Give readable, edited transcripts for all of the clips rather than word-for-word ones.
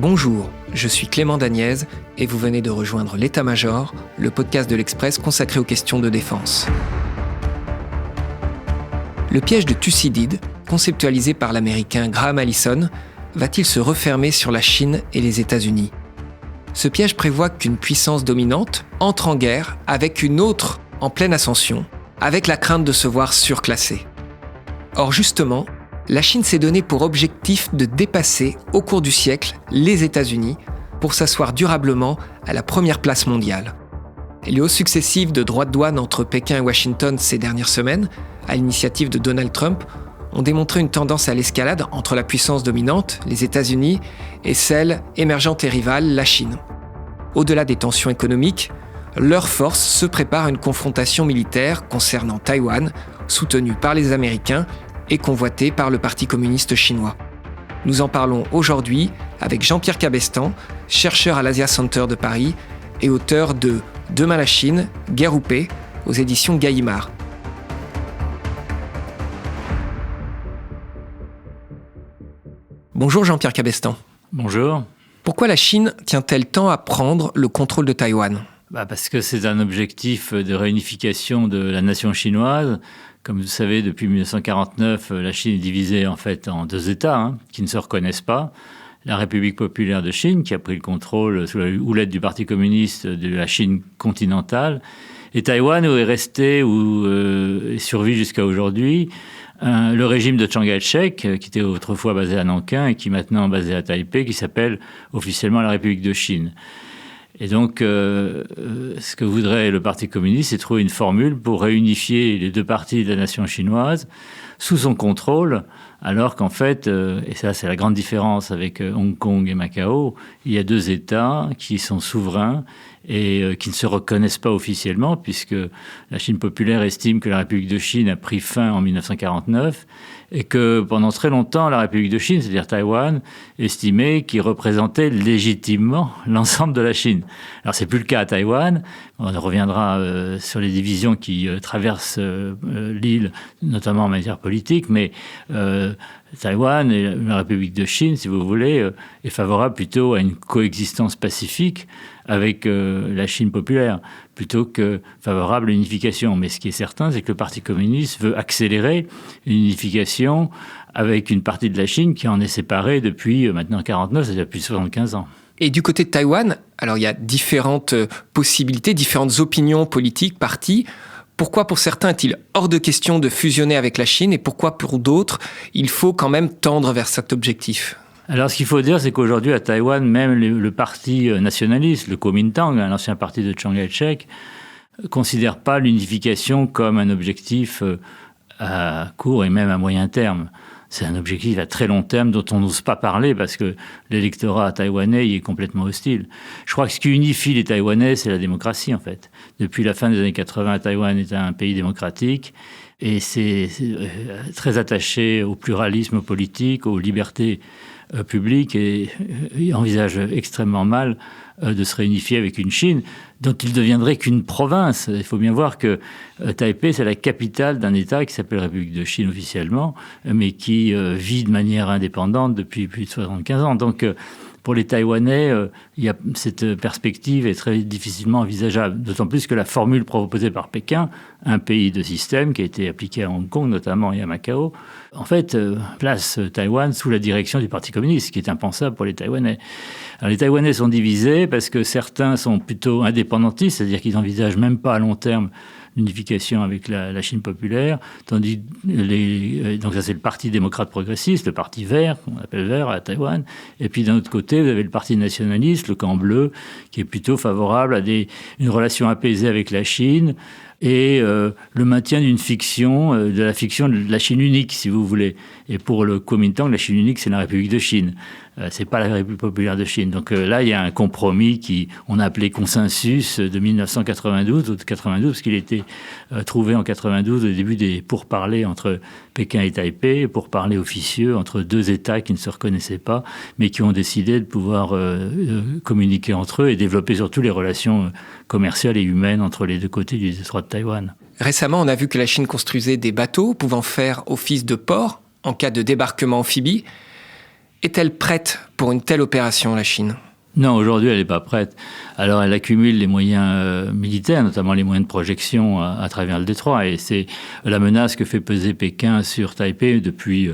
Bonjour, je suis Clément Dagnès et vous venez de rejoindre l'État-Major, le podcast de l'Express consacré aux questions de défense. Le piège de Thucydide, conceptualisé par l'Américain Graham Allison, va-t-il se refermer sur la Chine et les États-Unis ? Ce piège prévoit qu'une puissance dominante entre en guerre avec une autre en pleine ascension, avec la crainte de se voir surclassée. Or justement, la Chine s'est donné pour objectif de dépasser, au cours du siècle, les États-Unis pour s'asseoir durablement à la première place mondiale. Les hausses successives de droits de douane entre Pékin et Washington ces dernières semaines, à l'initiative de Donald Trump, ont démontré une tendance à l'escalade entre la puissance dominante, les États-Unis, et celle émergente et rivale, la Chine. Au-delà des tensions économiques, leurs forces se préparent à une confrontation militaire concernant Taïwan, soutenue par les Américains et convoitée par le Parti communiste chinois. Nous en parlons aujourd'hui avec Jean-Pierre Cabestan, chercheur à l'Asia Center de Paris et auteur de « Demain la Chine, guerre ou paix » aux éditions Gallimard. Bonjour Jean-Pierre Cabestan. Bonjour. Pourquoi la Chine tient-elle tant à prendre le contrôle de Taïwan ? Parce que c'est un objectif de réunification de la nation chinoise. Comme vous savez, depuis 1949, la Chine est divisée en fait en deux États qui ne se reconnaissent pas. La République populaire de Chine, qui a pris le contrôle sous la houlette du Parti communiste de la Chine continentale, et Taïwan, où est resté, et survit jusqu'à aujourd'hui, le régime de Chiang Kai-shek, qui était autrefois basé à Nankin et qui est maintenant basé à Taipei, qui s'appelle officiellement la République de Chine. Et donc, ce que voudrait le Parti communiste, c'est trouver une formule pour réunifier les deux parties de la nation chinoise sous son contrôle, alors qu'en fait, et ça c'est la grande différence avec Hong Kong et Macao, il y a deux États qui sont souverains et qui ne se reconnaissent pas officiellement, puisque la Chine populaire estime que la République de Chine a pris fin en 1949 et que pendant très longtemps, la République de Chine, c'est-à-dire Taïwan, estimait qu'il représentait légitimement l'ensemble de la Chine. Alors, c'est plus le cas à Taïwan. On reviendra sur les divisions qui traversent l'île, notamment en matière politique, mais Taïwan et la République de Chine, si vous voulez, est favorable plutôt à une coexistence pacifique avec la Chine populaire, plutôt que favorable à l'unification. Mais ce qui est certain, c'est que le Parti communiste veut accélérer une unification avec une partie de la Chine qui en est séparée depuis maintenant 49, c'est-à-dire depuis 75 ans. Et du côté de Taïwan, alors il y a différentes possibilités, différentes opinions politiques, partis. Pourquoi pour certains est-il hors de question de fusionner avec la Chine et pourquoi pour d'autres, il faut quand même tendre vers cet objectif ? Alors, ce qu'il faut dire, c'est qu'aujourd'hui, à Taïwan, même le parti nationaliste, le Kuomintang, l'ancien parti de Chiang Kai-shek, ne considère pas l'unification comme un objectif à court et même à moyen terme. C'est un objectif à très long terme dont on n'ose pas parler parce que l'électorat taïwanais y est complètement hostile. Je crois que ce qui unifie les Taïwanais, c'est la démocratie, en fait. Depuis la fin des années 80, Taïwan est un pays démocratique et c'est très attaché au pluralisme politique, aux libertés publiques et envisage extrêmement mal de se réunifier avec une Chine dont il deviendrait qu'une province. Il faut bien voir que Taipei, c'est la capitale d'un État qui s'appelle République de Chine officiellement, mais qui vit de manière indépendante depuis plus de 75 ans. Donc, pour les Taïwanais, cette perspective est très difficilement envisageable, d'autant plus que la formule proposée par Pékin, un pays de système qui a été appliqué à Hong Kong notamment et à Macao, en fait, place Taïwan sous la direction du Parti communiste, ce qui est impensable pour les Taïwanais. Alors, les Taïwanais sont divisés parce que certains sont plutôt indépendantistes, c'est-à-dire qu'ils n'envisagent même pas à long terme l'unification avec la Chine populaire, tandis donc ça c'est le Parti démocrate progressiste, le Parti vert, qu'on appelle vert à Taïwan, et puis d'un autre côté vous avez le Parti nationaliste, le camp bleu, qui est plutôt favorable à une relation apaisée avec la Chine, et le maintien d'une fiction, de la fiction de la Chine unique, si vous voulez. Et pour le Kuomintang, la Chine unique, c'est la République de Chine. C'est pas la République populaire de Chine. Donc là, il y a un compromis qu'on a appelé consensus de 1992 ou de 92, parce qu'il était trouvé en 92 au début des pourparlers entre Pékin et Taipei, pourparlers officieux entre deux États qui ne se reconnaissaient pas, mais qui ont décidé de pouvoir communiquer entre eux et développer surtout les relations commerciales et humaines entre les deux côtés du détroit de Taïwan. Récemment, on a vu que la Chine construisait des bateaux pouvant faire office de port en cas de débarquement amphibie. Est-elle prête pour une telle opération, la Chine ? Non, aujourd'hui, elle n'est pas prête. Alors, elle accumule les moyens militaires, notamment les moyens de projection à travers le détroit. Et c'est la menace que fait peser Pékin sur Taipei depuis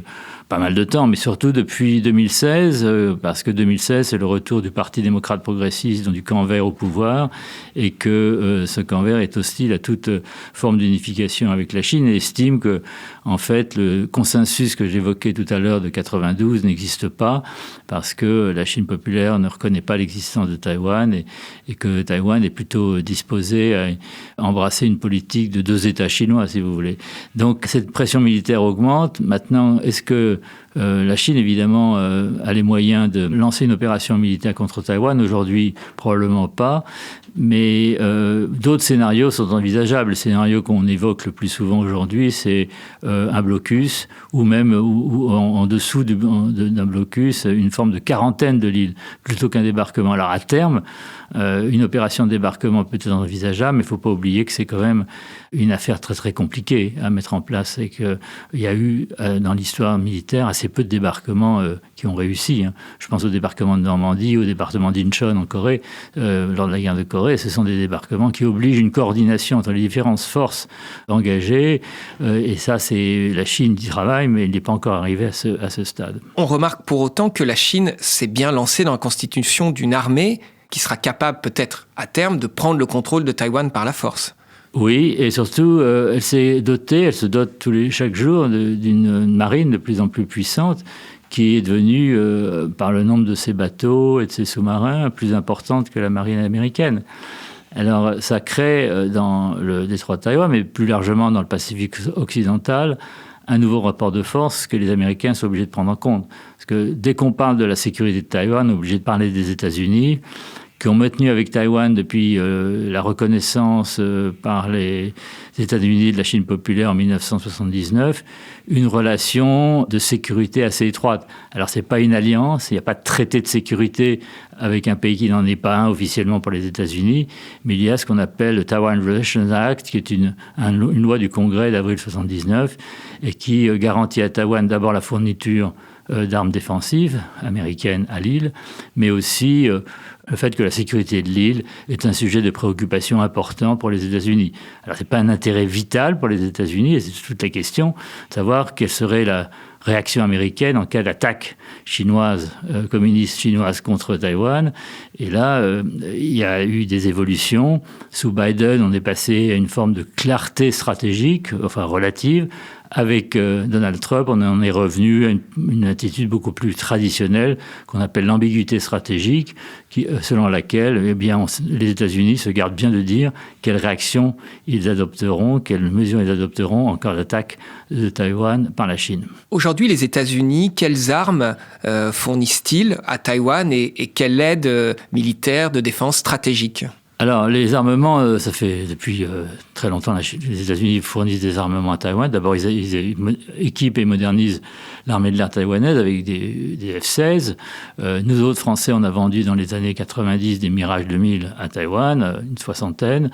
pas mal de temps, mais surtout depuis 2016, parce que 2016, c'est le retour du Parti démocrate progressiste, donc du camp vert au pouvoir, et que ce camp vert est hostile à toute forme d'unification avec la Chine et estime que, en fait, le consensus que j'évoquais tout à l'heure de 92 n'existe pas, parce que la Chine populaire ne reconnaît pas l'existence de Taïwan et que Taïwan est plutôt disposé à embrasser une politique de 2 États chinois, si vous voulez. Donc, cette pression militaire augmente. Maintenant, est-ce que la Chine, évidemment, a les moyens de lancer une opération militaire contre Taïwan? Aujourd'hui, probablement pas. Mais d'autres scénarios sont envisageables. Le scénario qu'on évoque le plus souvent aujourd'hui, c'est un blocus, ou même en dessous d'un blocus, une forme de quarantaine de l'île, plutôt qu'un débarquement. Alors à terme, une opération de débarquement peut être envisageable, mais il ne faut pas oublier que c'est quand même une affaire très très compliquée à mettre en place et qu'il y a eu dans l'histoire militaire assez peu de débarquements qui ont réussi. Je pense au débarquement de Normandie, au débarquement d'Incheon en Corée, lors de la guerre de Corée. Ce sont des débarquements qui obligent une coordination entre les différentes forces engagées. Et ça, c'est la Chine qui travaille, mais il n'est pas encore arrivé à ce stade. On remarque pour autant que la Chine s'est bien lancée dans la constitution d'une armée qui sera capable peut-être à terme de prendre le contrôle de Taïwan par la force. Oui, et surtout, elle se dote chaque jour d'une marine de plus en plus puissante qui est devenue, par le nombre de ses bateaux et de ses sous-marins, plus importante que la marine américaine. Alors, ça crée dans le détroit de Taïwan, mais plus largement dans le Pacifique occidental, un nouveau rapport de force que les Américains sont obligés de prendre en compte. Parce que dès qu'on parle de la sécurité de Taïwan, on est obligé de parler des États-Unis, qui ont maintenu avec Taïwan depuis la reconnaissance par les États-Unis de la Chine populaire en 1979, une relation de sécurité assez étroite. Alors, ce n'est pas une alliance, il n'y a pas de traité de sécurité avec un pays qui n'en est pas un officiellement pour les États-Unis, mais il y a ce qu'on appelle le Taiwan Relations Act, qui est une loi du Congrès d'avril 1979 et qui garantit à Taïwan d'abord la fourniture d'armes défensives américaines à l'île, mais aussi le fait que la sécurité de l'île est un sujet de préoccupation important pour les États-Unis. Alors, ce n'est pas un intérêt vital pour les États-Unis, et c'est toute la question de savoir quelle serait la réaction américaine en cas d'attaque chinoise, communiste chinoise contre Taïwan. Et là, il y a eu des évolutions. Sous Biden, on est passé à une forme de clarté stratégique, enfin relative. Avec Donald Trump, on en est revenu à une attitude beaucoup plus traditionnelle qu'on appelle l'ambiguïté stratégique, selon laquelle les États-Unis se gardent bien de dire quelles réactions ils adopteront, quelles mesures ils adopteront en cas d'attaque de Taïwan par la Chine. Aujourd'hui, les États-Unis, quelles armes fournissent-ils à Taïwan et quelle aide militaire de défense stratégique ? Alors, les armements, ça fait depuis très longtemps, les États-Unis fournissent des armements à Taïwan. D'abord, ils équipent et modernisent l'armée de l'air taïwanaise avec des F-16. Nous autres, Français, on a vendu dans les années 90 des Mirage 2000 à Taïwan, une 60aine.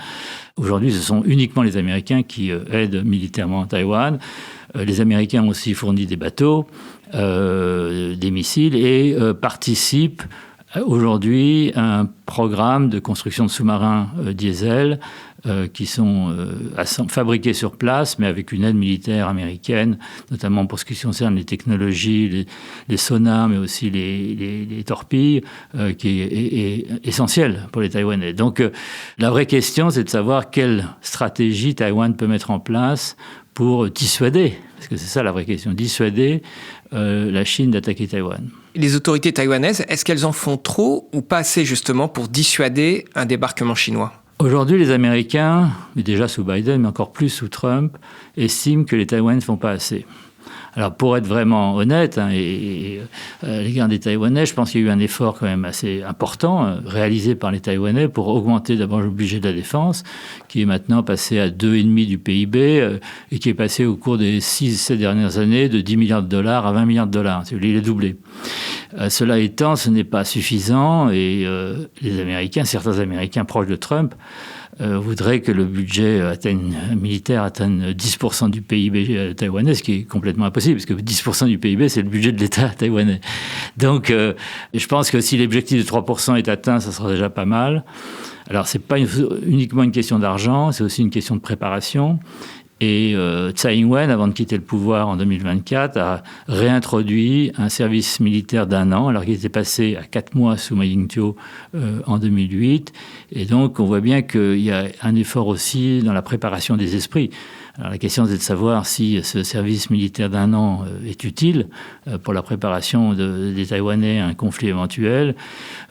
Aujourd'hui, ce sont uniquement les Américains qui aident militairement Taïwan. Les Américains ont aussi fourni des bateaux, des missiles et participent aujourd'hui un programme de construction de sous-marins diesel qui sont fabriqués sur place, mais avec une aide militaire américaine, notamment pour ce qui concerne les technologies, les sonars, mais aussi les torpilles, qui est essentiel pour les Taïwanais. Donc, la vraie question, c'est de savoir quelle stratégie Taïwan peut mettre en place pour dissuader, parce que c'est ça la vraie question, dissuader la Chine d'attaquer Taïwan. Les autorités taïwanaises, est-ce qu'elles en font trop ou pas assez justement pour dissuader un débarquement chinois ? Aujourd'hui, les Américains, déjà sous Biden, mais encore plus sous Trump, estiment que les Taïwanais ne font pas assez. Alors, pour être vraiment honnête, à l'égard des Taïwanais, je pense qu'il y a eu un effort quand même assez important réalisé par les Taïwanais pour augmenter d'abord le budget de la défense, qui est maintenant passé à 2,5% du PIB et qui est passé au cours des 6-7 dernières années de 10 milliards de dollars à 20 milliards de dollars. Il est doublé. Cela étant, ce n'est pas suffisant et les Américains, certains Américains proches de Trump, voudrait que le budget militaire atteigne 10% du PIB taïwanais, ce qui est complètement impossible, parce que 10% du PIB, c'est le budget de l'État taïwanais. Donc, je pense que si l'objectif de 3% est atteint, ça sera déjà pas mal. Alors, ce n'est pas uniquement une question d'argent, c'est aussi une question de préparation. Et Tsai Ing-wen, avant de quitter le pouvoir en 2024, a réintroduit un service militaire d'1 an, alors qu'il était passé à 4 mois sous Ma Ying-jeou en 2008. Et donc, on voit bien qu'il y a un effort aussi dans la préparation des esprits. Alors, la question, c'est de savoir si ce service militaire d'1 an est utile pour la préparation des Taïwanais à un conflit éventuel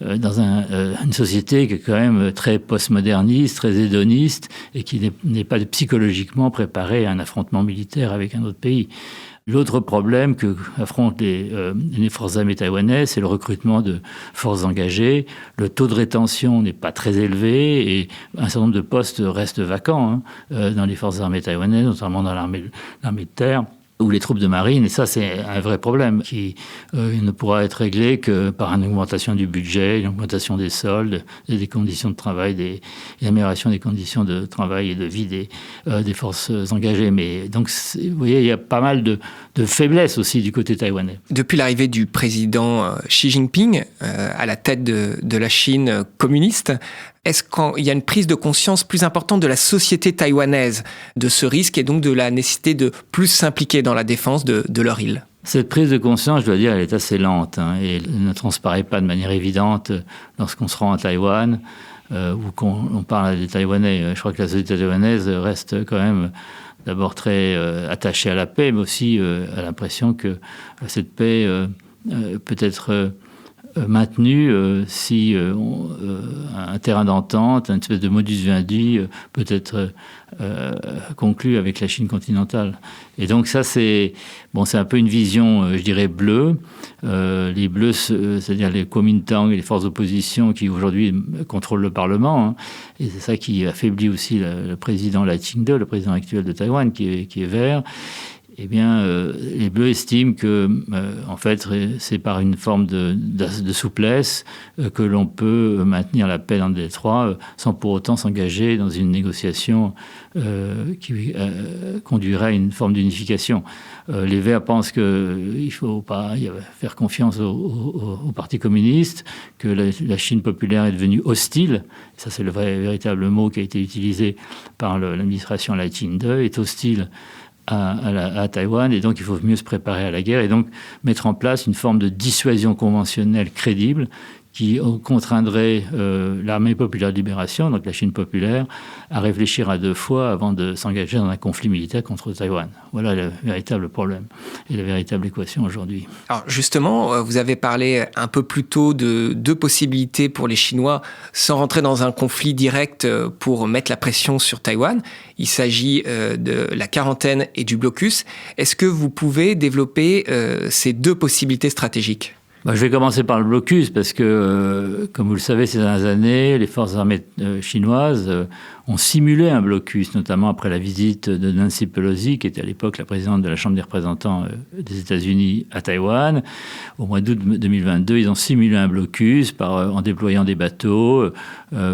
dans une société qui est quand même très postmoderniste, très hédoniste et qui n'est pas psychologiquement préparée à un affrontement militaire avec un autre pays. L'autre problème que affrontent les forces armées taïwanaises, c'est le recrutement de forces engagées. Le taux de rétention n'est pas très élevé et un certain nombre de postes restent vacants dans les forces armées taïwanaises, notamment dans l'armée de terre ou les troupes de marine. Et ça, c'est un vrai problème qui ne pourra être réglé que par une augmentation du budget, une augmentation des soldes, des conditions de travail, l'amélioration des conditions de travail et de vie des forces engagées. Mais donc, vous voyez, il y a pas mal de faiblesses aussi du côté taïwanais. Depuis l'arrivée du président Xi Jinping à la tête de la Chine communiste, est-ce qu'il y a une prise de conscience plus importante de la société taïwanaise de ce risque et donc de la nécessité de plus s'impliquer dans la défense de leur île? Cette prise de conscience, je dois dire, elle est assez lente et ne transparaît pas de manière évidente lorsqu'on se rend à Taïwan ou qu'on parle à des Taïwanais. Je crois que la société taïwanaise reste quand même d'abord très attachée à la paix, mais aussi à l'impression que cette paix peut être maintenu si un terrain d'entente, une espèce de modus vivendi peut être conclu avec la Chine continentale. Et donc ça, c'est un peu une vision, je dirais, bleue. Les bleus, c'est-à-dire les Kuomintang et les forces d'opposition qui aujourd'hui contrôlent le Parlement. Et c'est ça qui affaiblit aussi le président Lai Ching-te, le président actuel de Taïwan, qui est vert. Eh bien, les Bleus estiment que, en fait, c'est par une forme de souplesse que l'on peut maintenir la paix dans le détroit sans pour autant s'engager dans une négociation qui conduirait à une forme d'unification. Les Verts pensent qu'il ne faut pas faire confiance au Parti communiste, que la Chine populaire est devenue hostile. Ça, c'est le véritable mot qui a été utilisé par l'administration Lai Ching-te, est hostile à Taïwan, et donc il faut mieux se préparer à la guerre et donc mettre en place une forme de dissuasion conventionnelle crédible qui contraindrait l'armée populaire de libération, donc la Chine populaire, à réfléchir à 2 fois avant de s'engager dans un conflit militaire contre Taïwan. Voilà le véritable problème et la véritable équation aujourd'hui. Alors justement, vous avez parlé un peu plus tôt de 2 possibilités pour les Chinois sans rentrer dans un conflit direct pour mettre la pression sur Taïwan. Il s'agit de la quarantaine et du blocus. Est-ce que vous pouvez développer ces 2 possibilités stratégiques ? Je vais commencer par le blocus parce que, comme vous le savez, ces dernières années, les forces armées chinoises ont simulé un blocus, notamment après la visite de Nancy Pelosi, qui était à l'époque la présidente de la Chambre des représentants des États-Unis à Taïwan. Au mois d'août 2022, ils ont simulé un blocus en déployant des bateaux,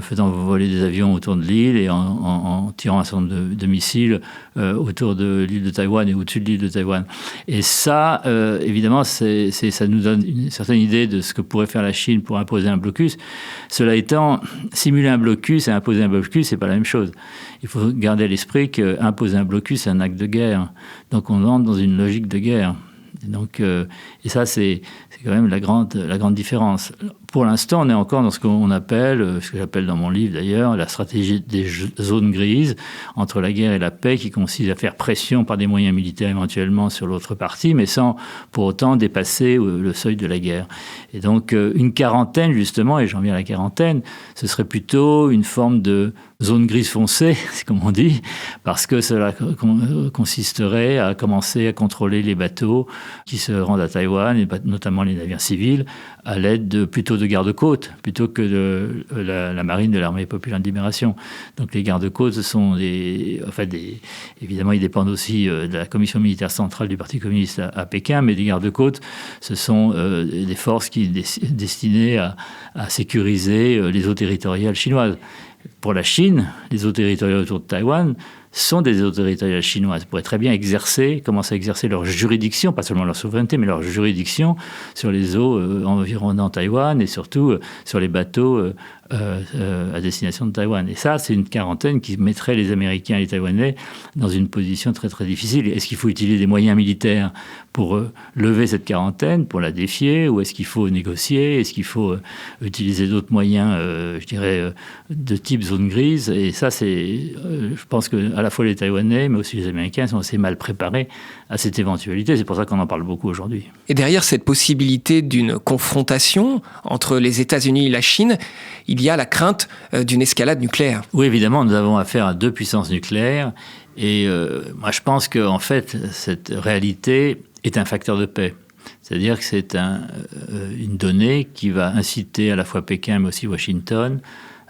faisant voler des avions autour de l'île et en tirant un certain nombre de missiles autour de l'île de Taïwan et au-dessus de l'île de Taïwan. Et ça, évidemment, ça nous donne une certaine idée de ce que pourrait faire la Chine pour imposer un blocus. Cela étant, simuler un blocus et imposer un blocus, c'est pas la même chose. Il faut garder à l'esprit qu'imposer un blocus, c'est un acte de guerre. Donc on entre dans une logique de guerre. Et ça, c'est quand même la grande différence. Pour l'instant, on est encore dans ce qu'on appelle, ce que j'appelle dans mon livre d'ailleurs, la stratégie des zones grises entre la guerre et la paix, qui consiste à faire pression par des moyens militaires éventuellement sur l'autre partie, mais sans pour autant dépasser le seuil de la guerre. Et donc, une quarantaine, justement, et j'en viens à la quarantaine, ce serait plutôt une forme de zone grise foncée, c'est comme on dit, parce que cela consisterait à commencer à contrôler les bateaux qui se rendent à Taïwan, et notamment les navires civils, à l'aide plutôt de gardes-côtes, plutôt que de la marine de l'armée populaire de libération. Donc les gardes-côtes, ce sont évidemment, ils dépendent aussi de la commission militaire centrale du Parti communiste à Pékin, mais les gardes-côtes, ce sont des forces destinées à sécuriser les eaux territoriales chinoises. Pour la Chine, les eaux territoriales autour de Taïwan sont des eaux territoriales chinoises. Ils pourraient très bien commencer à exercer leur juridiction, pas seulement leur souveraineté, mais leur juridiction sur les eaux environnant Taïwan et surtout sur les bateaux à destination de Taïwan. Et ça, c'est une quarantaine qui mettrait les Américains et les Taïwanais dans une position très très difficile. Est-ce qu'il faut utiliser des moyens militaires pour lever cette quarantaine, pour la défier, ou est-ce qu'il faut négocier? Est-ce qu'il faut utiliser d'autres moyens, de type zone grise? Et ça, je pense que à la fois les Taïwanais, mais aussi les Américains sont assez mal préparés à cette éventualité. C'est pour ça qu'on en parle beaucoup aujourd'hui. Et derrière cette possibilité d'une confrontation entre les États-Unis et la Chine, il y a la crainte d'une escalade nucléaire. Oui, évidemment, nous avons affaire à deux puissances nucléaires. Et moi, je pense qu'en fait, cette réalité est un facteur de paix. C'est-à-dire que c'est une donnée qui va inciter à la fois Pékin, mais aussi Washington,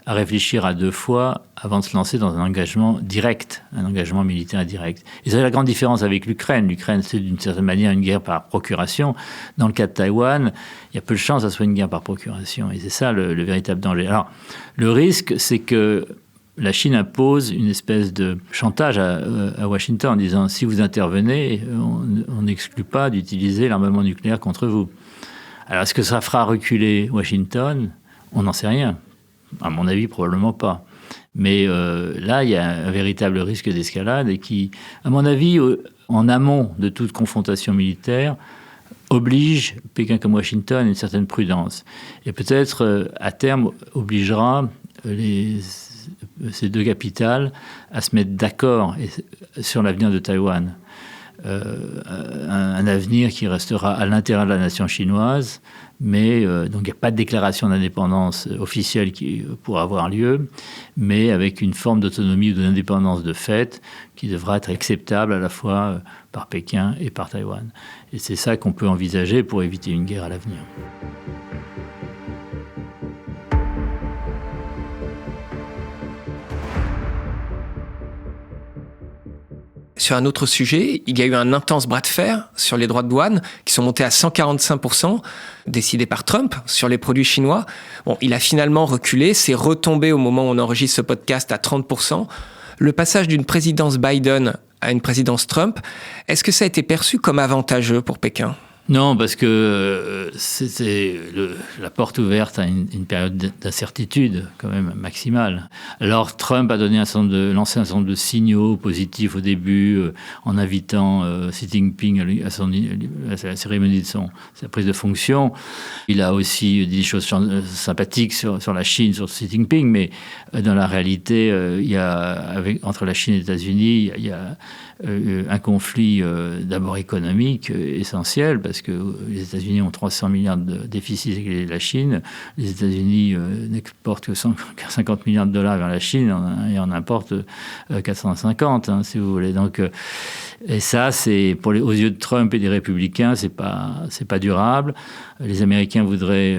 à réfléchir à deux fois avant de se lancer dans un engagement direct, un engagement militaire direct. Et c'est la grande différence avec l'Ukraine. L'Ukraine, c'est d'une certaine manière une guerre par procuration. Dans le cas de Taïwan, il y a peu de chances que ce soit une guerre par procuration. Et c'est ça le véritable danger. Alors, le risque, c'est que la Chine impose une espèce de chantage à Washington en disant « si vous intervenez, on n'exclut pas d'utiliser l'armement nucléaire contre vous ». Alors, est-ce que ça fera reculer Washington ? On n'en sait rien. À mon avis, probablement pas. Mais là, il y a un véritable risque d'escalade et qui, à mon avis, en amont de toute confrontation militaire, oblige Pékin comme Washington à une certaine prudence. Et peut-être, à terme, obligera ces deux capitales à se mettre d'accord sur l'avenir de Taïwan. Un avenir qui restera à l'intérieur de la nation chinoise, mais donc il n'y a pas de déclaration d'indépendance officielle qui pourra avoir lieu, mais avec une forme d'autonomie ou d'indépendance de fait qui devra être acceptable à la fois par Pékin et par Taïwan. Et c'est ça qu'on peut envisager pour éviter une guerre à l'avenir. Sur un autre sujet, il y a eu un intense bras de fer sur les droits de douane qui sont montés à 145%, décidé par Trump sur les produits chinois. Bon, il a finalement reculé, c'est retombé au moment où on enregistre ce podcast à 30%. Le passage d'une présidence Biden à une présidence Trump, est-ce que ça a été perçu comme avantageux pour Pékin ? Non, parce que c'était la porte ouverte à une période d'incertitude quand même maximale. Alors Trump a lancé un certain nombre de signaux positifs au début, en invitant Xi Jinping à la cérémonie de sa prise de fonction. Il a aussi dit des choses sympathiques sur la Chine, sur Xi Jinping, mais dans la réalité, entre la Chine et les États-Unis, il y a un conflit d'abord économique essentiel, parce que les États-Unis ont 300 milliards de déficit avec la Chine. Les États-Unis n'exportent que 50 milliards de dollars vers la Chine et en importent 450, si vous voulez. Donc, et ça, c'est aux yeux de Trump et des républicains, c'est pas durable. Les Américains voudraient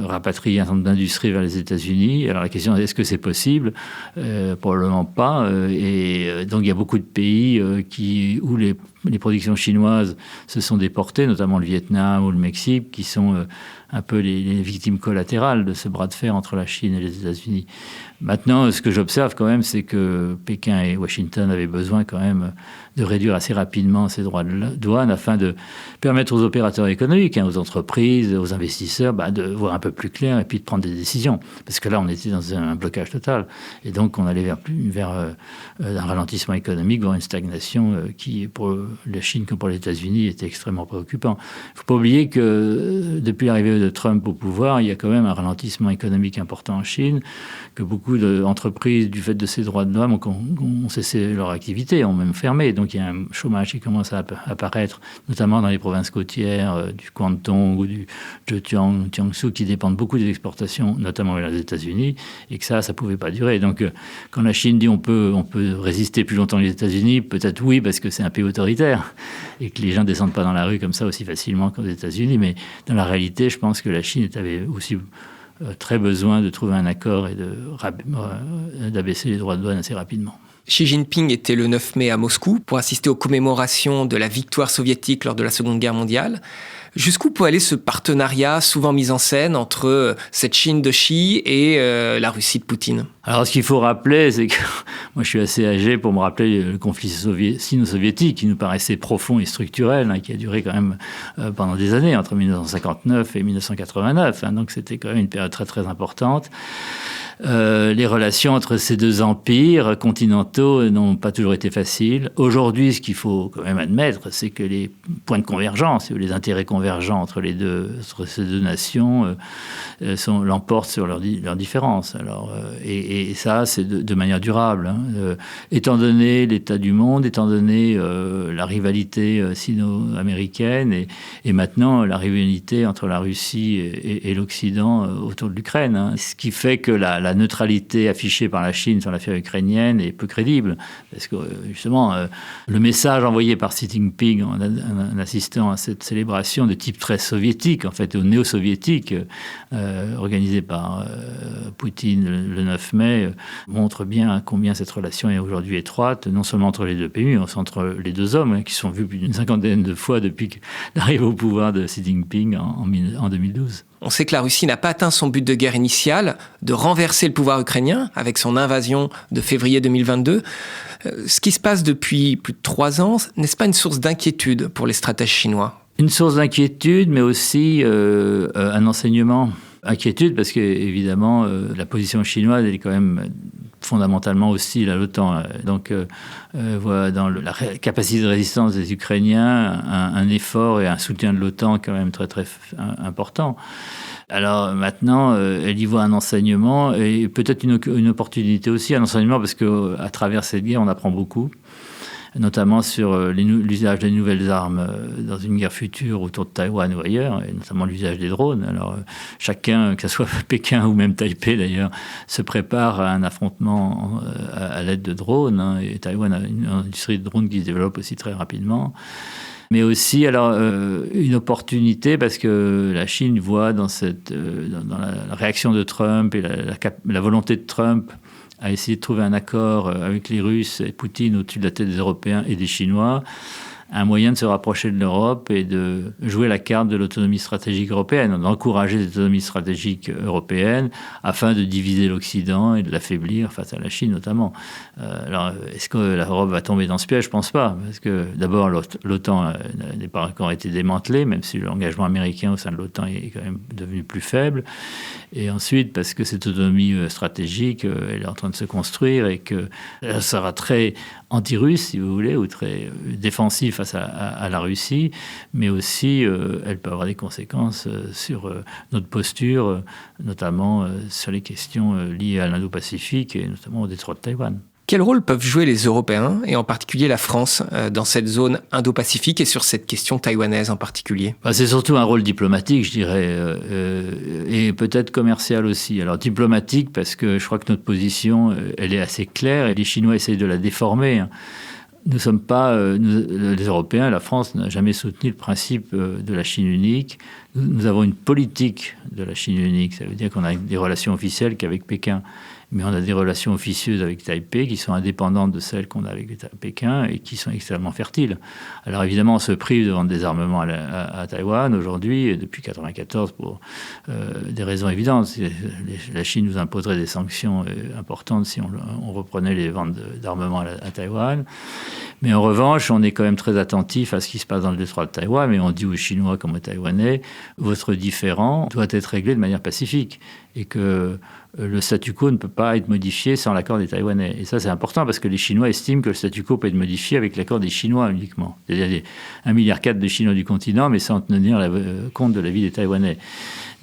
rapatrier un certain nombre d'industries vers les États-Unis. Alors la question est, est-ce que c'est possible ? Probablement pas. Et donc il y a beaucoup de pays où les productions chinoises se sont déportées, notamment le Vietnam ou le Mexique, qui sont un peu les victimes collatérales de ce bras de fer entre la Chine et les États-Unis. Maintenant, ce que j'observe quand même, c'est que Pékin et Washington avaient besoin quand même de réduire assez rapidement ces droits de douane afin de permettre aux opérateurs économiques, aux entreprises, aux investisseurs, de voir un peu plus clair et puis de prendre des décisions. Parce que là, on était dans un blocage total. Et donc, on allait vers un ralentissement économique, voire une stagnation qui, pour la Chine comme pour les États-Unis, était extrêmement préoccupant. Il ne faut pas oublier que depuis l'arrivée de Trump au pouvoir, il y a quand même un ralentissement économique important en Chine, que beaucoup d'entreprises, du fait de ces droits de douane, ont cessé leur activité, ont même fermé. Donc il y a un chômage qui commence à apparaître, notamment dans les provinces côtières du Guangdong ou du Zhejiang, Jiangsu, qui dépendent beaucoup des exportations, notamment vers les États-Unis, et que ça ne pouvait pas durer. Donc quand la Chine dit on peut résister plus longtemps que les États-Unis, peut-être oui, parce que c'est un pays autoritaire, et que les gens ne descendent pas dans la rue comme ça aussi facilement qu'aux États-Unis, mais dans la réalité, je pense que la Chine avait aussi très besoin de trouver un accord et d'abaisser les droits de douane assez rapidement. Xi Jinping était le 9 mai à Moscou pour assister aux commémorations de la victoire soviétique lors de la Seconde Guerre mondiale. Jusqu'où peut aller ce partenariat souvent mis en scène entre cette Chine de Xi et la Russie de Poutine ? Alors, ce qu'il faut rappeler, c'est que moi, je suis assez âgé pour me rappeler le conflit sino-soviétique qui nous paraissait profond et structurel, qui a duré quand même pendant des années, entre 1959 et 1989. Donc, c'était quand même une période très, très importante. Les relations entre ces deux empires continentaux n'ont pas toujours été faciles. Aujourd'hui, ce qu'il faut quand même admettre, c'est que les points de convergence, les intérêts convergents entre ces deux nations l'emportent sur leurs différences. Alors, et ça, c'est de manière durable. Étant donné l'état du monde, étant donné la rivalité sino-américaine et maintenant la rivalité entre la Russie et l'Occident autour de l'Ukraine. Ce qui fait que la neutralité affichée par la Chine sur l'affaire ukrainienne est peu crédible. Parce que, justement, le message envoyé par Xi Jinping en assistant à cette célébration de type très soviétique, en fait, au néo-soviétique, organisée par Poutine le 9 mai, montre bien combien cette relation est aujourd'hui étroite, non seulement entre les deux pays, mais aussi entre les deux hommes, qui sont vus plus d'une 50aine de fois depuis l'arrivée au pouvoir de Xi Jinping en 2012. On sait que la Russie n'a pas atteint son but de guerre initial, de renverser le pouvoir ukrainien avec son invasion de février 2022. Ce qui se passe depuis plus de 3 ans, n'est-ce pas une source d'inquiétude pour les stratèges chinois ? Une source d'inquiétude, mais aussi un enseignement. Inquiétude parce que, évidemment, la position chinoise, elle est quand même fondamentalement hostile à l'OTAN. Donc, voilà, dans la capacité de résistance des Ukrainiens, un effort et un soutien de l'OTAN quand même très, très important. Alors maintenant, elle y voit un enseignement et peut-être une opportunité aussi, un enseignement parce qu'à travers cette guerre, on apprend beaucoup, notamment sur l'usage des nouvelles armes dans une guerre future autour de Taïwan ou ailleurs, et notamment l'usage des drones. Alors chacun, que ce soit Pékin ou même Taipei d'ailleurs, se prépare à un affrontement à l'aide de drones, et Taïwan a une industrie de drones qui se développe aussi très rapidement. Mais aussi, alors, une opportunité parce que la Chine voit dans la réaction de Trump et la volonté de Trump à essayer de trouver un accord avec les Russes et Poutine au-dessus de la tête des Européens et des Chinois, un moyen de se rapprocher de l'Europe et de jouer la carte de l'autonomie stratégique européenne, d'encourager l'autonomie stratégique européenne afin de diviser l'Occident et de l'affaiblir face à la Chine notamment. Alors, est-ce que l'Europe va tomber dans ce piège ? Je ne pense pas, parce que d'abord, l'OTAN n'a pas encore été démantelée, même si l'engagement américain au sein de l'OTAN est quand même devenu plus faible. Et ensuite, parce que cette autonomie stratégique, elle est en train de se construire et que ça sera très anti-russe, si vous voulez, ou très défensif face à la Russie, mais aussi elle peut avoir des conséquences sur notre posture, notamment sur les questions liées à l'Indo-Pacifique et notamment au détroit de Taïwan. Quel rôle peuvent jouer les Européens, et en particulier la France, dans cette zone Indo-Pacifique et sur cette question taïwanaise en particulier ? C'est surtout un rôle diplomatique, je dirais, et peut-être commercial aussi. Alors diplomatique parce que je crois que notre position, elle est assez claire et les Chinois essayent de la déformer. Nous ne sommes pas, les Européens, la France n'a jamais soutenu le principe de la Chine unique. Nous avons une politique de la Chine unique, ça veut dire qu'on a des relations officielles qu'avec Pékin. Mais on a des relations officieuses avec Taipei qui sont indépendantes de celles qu'on a avec Pékin et qui sont extrêmement fertiles. Alors évidemment, on se prive de vendre des armements à Taïwan aujourd'hui, et depuis 1994, pour des raisons évidentes. La Chine nous imposerait des sanctions importantes si on reprenait les ventes d'armements à Taïwan. Mais en revanche, on est quand même très attentif à ce qui se passe dans le détroit de Taïwan, mais on dit aux Chinois comme aux Taïwanais, votre différend doit être réglé de manière pacifique et que le statu quo ne peut pas être modifié sans l'accord des Taïwanais. Et ça, c'est important parce que les Chinois estiment que le statu quo peut être modifié avec l'accord des Chinois uniquement. C'est-à-dire 1,4 milliard de Chinois du continent, mais sans tenir compte de la vie des Taïwanais.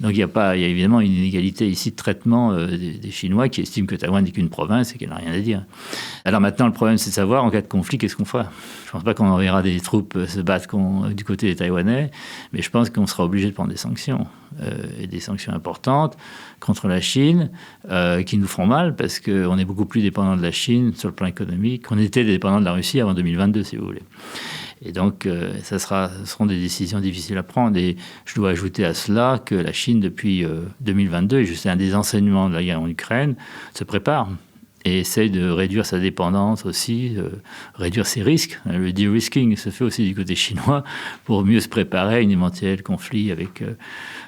Donc il y a évidemment une inégalité ici de traitement des Chinois qui estiment que Taïwan n'est qu'une province et qu'elle n'a rien à dire. Alors maintenant, le problème, c'est de savoir, en cas de conflit, qu'est-ce qu'on fera ? Je ne pense pas qu'on enverra des troupes se battre du côté des Taïwanais, mais je pense qu'on sera obligé de prendre des sanctions, et des sanctions importantes contre la Chine, qui nous feront mal, parce qu'on est beaucoup plus dépendant de la Chine sur le plan économique qu'on était dépendant de la Russie avant 2022, si vous voulez. Et donc, ce seront des décisions difficiles à prendre. Et je dois ajouter à cela que la Chine, depuis 2022, et je sais un des enseignements de la guerre en Ukraine, se prépare. et essaye de réduire sa dépendance aussi, réduire ses risques. Le de-risking se fait aussi du côté chinois pour mieux se préparer à un éventuel conflit avec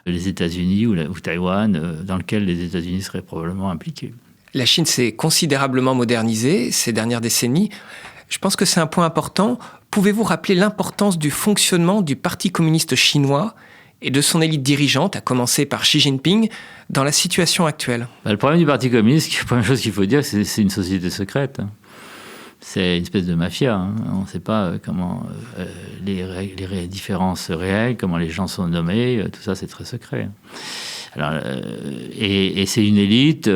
les États-Unis ou Taïwan, dans lequel les États-Unis seraient probablement impliqués. La Chine s'est considérablement modernisée ces dernières décennies. Je pense que c'est un point important. Pouvez-vous rappeler l'importance du fonctionnement du Parti communiste chinois et de son élite dirigeante, à commencer par Xi Jinping, dans la situation actuelle? Le problème du Parti communiste, la première chose qu'il faut dire, c'est que c'est une société secrète. C'est une espèce de mafia. On ne sait pas comment les différences réelles, comment les gens sont nommés, tout ça c'est très secret. Alors, et c'est une élite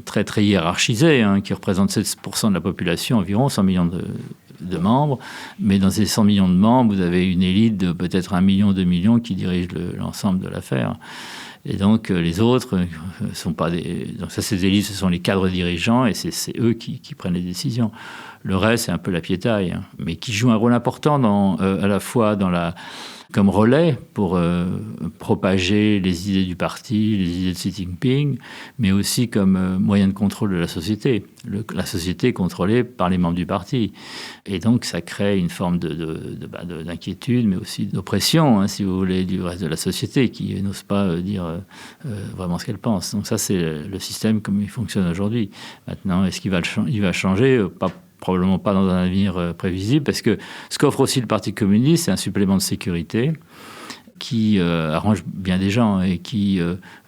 très, très hiérarchisée, qui représente 7% de la population, environ 100 millions de membres. Mais dans ces 100 millions de membres, vous avez une élite de peut-être 1 million, 2 millions qui dirige l'ensemble de l'affaire. Et donc, les autres ne sont pas des... Donc ça, ces élites, ce sont les cadres dirigeants et c'est eux qui prennent les décisions. Le reste, c'est un peu la piétaille, mais qui joue un rôle important à la fois comme relais pour propager les idées du parti, les idées de Xi Jinping, mais aussi comme moyen de contrôle de la société. La société est contrôlée par les membres du parti. Et donc, ça crée une forme d'inquiétude, mais aussi d'oppression, si vous voulez, du reste de la société, qui n'ose pas dire vraiment ce qu'elle pense. Donc ça, c'est le système comme il fonctionne aujourd'hui. Maintenant, est-ce qu'il va changer? Probablement pas dans un avenir prévisible, parce que ce qu'offre aussi le Parti communiste, c'est un supplément de sécurité qui arrange bien des gens et qui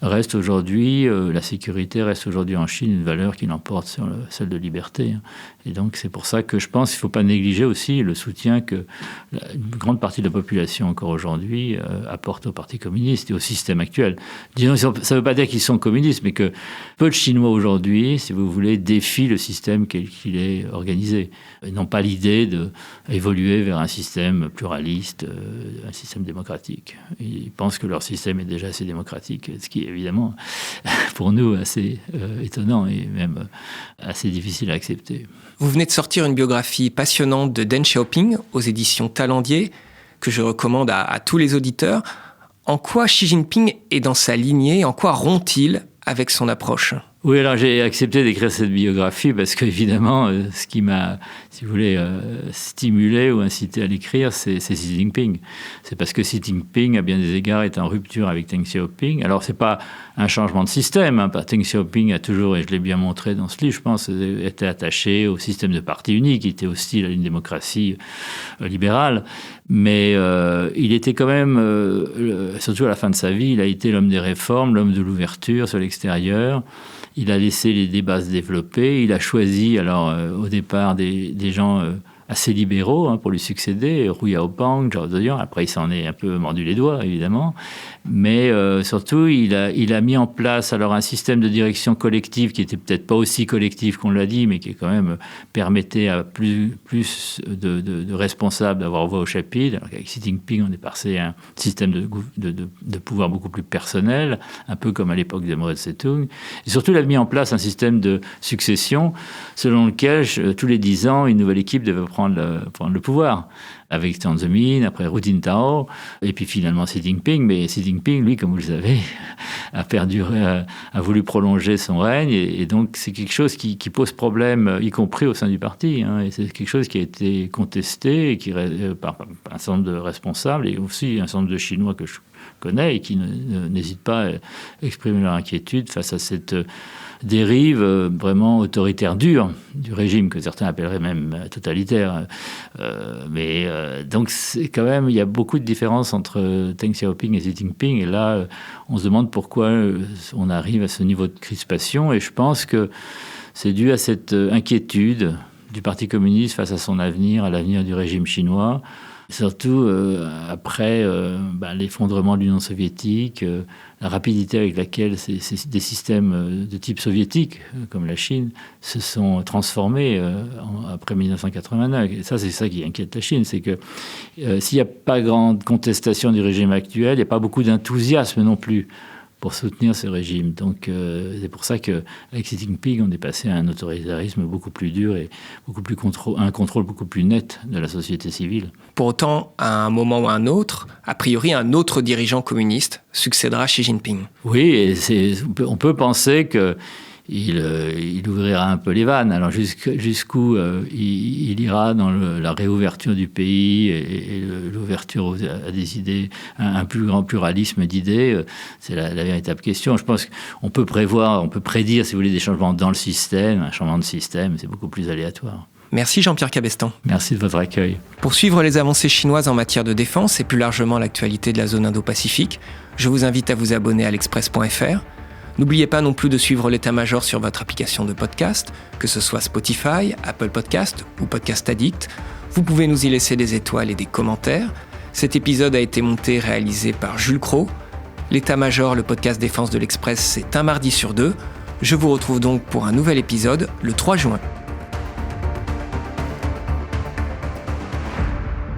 reste aujourd'hui, la sécurité reste aujourd'hui en Chine une valeur qui l'emporte sur celle de liberté. Et donc c'est pour ça que je pense qu'il ne faut pas négliger aussi le soutien que une grande partie de la population encore aujourd'hui apporte au Parti communiste et au système actuel. Disons, ça ne veut pas dire qu'ils sont communistes, mais que peu de Chinois aujourd'hui, si vous voulez, défient le système qu'il est organisé. Ils n'ont pas l'idée d'évoluer vers un système pluraliste, un système démocratique. Ils pensent que leur système est déjà assez démocratique, ce qui est évidemment pour nous assez étonnant et même assez difficile à accepter. Vous venez de sortir une biographie passionnante de Deng Xiaoping aux éditions Talendier, que je recommande à tous les auditeurs. En quoi Xi Jinping est dans sa lignée? En quoi rompt-il avec son approche? Oui, alors j'ai accepté d'écrire cette biographie parce qu'évidemment, ce qui m'a, si vous voulez, stimulé ou incité à l'écrire, c'est Xi Jinping. C'est parce que Xi Jinping, à bien des égards, est en rupture avec Deng Xiaoping. Alors, c'est pas un changement de système. Deng Xiaoping a toujours, et je l'ai bien montré dans ce livre, je pense, été attaché au système de parti unique, qui était hostile à une démocratie libérale. Mais il était quand même, surtout à la fin de sa vie, il a été l'homme des réformes, l'homme de l'ouverture sur l'extérieur. Il a laissé les débats se développer. Il a choisi, au départ, des gens assez libéraux pour lui succéder. Hu Yaopang, Zhao Ziyang. Après, il s'en est un peu mordu les doigts, évidemment. Mais surtout, il a mis en place un système de direction collective qui était peut-être pas aussi collectif qu'on l'a dit, mais qui quand même permettait à plus de responsables d'avoir voix au chapitre. Alors qu'avec Xi Jinping, on est passé à un système de pouvoir beaucoup plus personnel, un peu comme à l'époque de Mao Tse-tung. Et surtout, il a mis en place un système de succession selon lequel, tous les 10 ans, une nouvelle équipe devait prendre le pouvoir. Avec Jiang Zemin, après Hu Jintao, et puis finalement Xi Jinping. Mais Xi Jinping, lui, comme vous le savez, a voulu prolonger son règne, et donc c'est quelque chose qui pose problème, y compris au sein du parti. Et c'est quelque chose qui a été contesté et par un certain nombre de responsables, et aussi un certain nombre de Chinois que je connais, et qui n'hésitent pas à exprimer leur inquiétude face à cette dérive vraiment autoritaire dure du régime, que certains appelleraient même totalitaire. Donc, c'est quand même, il y a beaucoup de différences entre Deng Xiaoping et Xi Jinping. Et là, on se demande pourquoi on arrive à ce niveau de crispation. Et je pense que c'est dû à cette inquiétude du Parti communiste face à son avenir, à l'avenir du régime chinois. Surtout après l'effondrement de l'Union soviétique, la rapidité avec laquelle des systèmes de type soviétique, comme la Chine, se sont transformés après 1989. Et ça, c'est ça qui inquiète la Chine, c'est que s'il n'y a pas grande contestation du régime actuel, il n'y a pas beaucoup d'enthousiasme non plus pour soutenir ce régime. Donc c'est pour ça qu'avec Xi Jinping, on est passé à un autoritarisme beaucoup plus dur et un contrôle beaucoup plus net de la société civile. Pour autant, à un moment ou à un autre, a priori, un autre dirigeant communiste succédera à Xi Jinping. Oui, et on peut penser que il ouvrira un peu les vannes. Alors jusqu'où il ira dans la réouverture du pays et l'ouverture à des idées, un plus grand pluralisme d'idées, c'est la véritable question. Je pense qu'on peut prédire, si vous voulez, des changements dans le système. Un changement de système, c'est beaucoup plus aléatoire. Merci Jean-Pierre Cabestan. Merci de votre accueil. Pour suivre les avancées chinoises en matière de défense et plus largement l'actualité de la zone Indo-Pacifique, je vous invite à vous abonner à l'Express.fr. N'oubliez pas non plus de suivre l'état-major sur votre application de podcast, que ce soit Spotify, Apple Podcast ou Podcast Addict. Vous pouvez nous y laisser des étoiles et des commentaires. Cet épisode a été monté et réalisé par Jules Cros. L'état-major, le podcast défense de l'Express, c'est un mardi sur 2. Je vous retrouve donc pour un nouvel épisode le 3 juin.